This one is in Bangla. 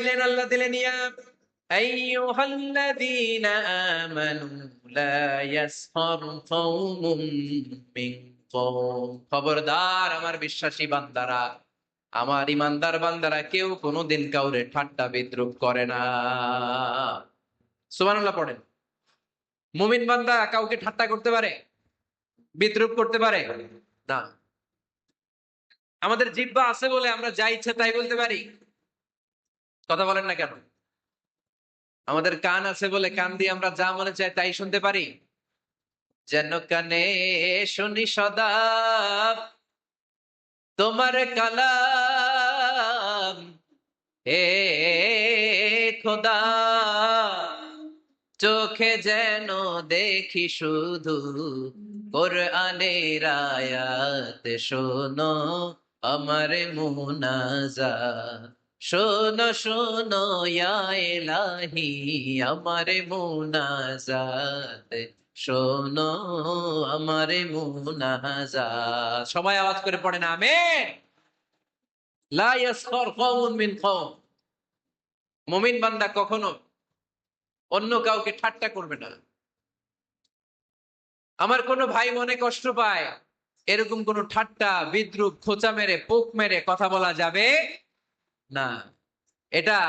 দিলেন, আল্লাহ দিলেন ইয়া আইয়ুহাল্লাযীনা আমানু লা ইয়াসখার কওমুম মিন কওম। খবরদার আমার বিশ্বাসী বান্দারা, আমার ইমানদার বান্দারা কেউ কোনোদিন কাউরে ঠাট্টা বিদ্রুপ করে না। সুবহানাল্লাহ পড়েন। মুমিন বান্দা কাউকে ঠাট্টা করতে পারে, বিদ্রুপ করতে পারে না। আমাদের জিহ্বা আছে বলে আমরা যা ইচ্ছা তাই বলতে পারি, কথা বলেন না কেন? আমাদের কান আছে বলে কান দিয়ে আমরা যা মনে চাই তাই শুনতে পারি। যেন কানে শুনি সদা তোমার কালাম, হে খোদা, চোখে যেন দেখি শুধু কোরআনের আয়াত। শোনো আমার মুনাজাত, শোনো শোনো ইয়া ইলাহি আমার মুনাজাত, শোনো আমার মুনাজাত। সবাই আওয়াজ করে পড়েন আমিন। লা ইয়াসখার কওমুন মিন কওম। মুমিন বান্দা কখনো অন্য কাউকে ঠাট্টা করবে না। আমার কোনো ভাই মনে কষ্ট পায়, এরকম কোন ঠাট্টা বিদ্রুপ খোঁচা মেরে পোক মেরে কথা বলা যাবে না। এটা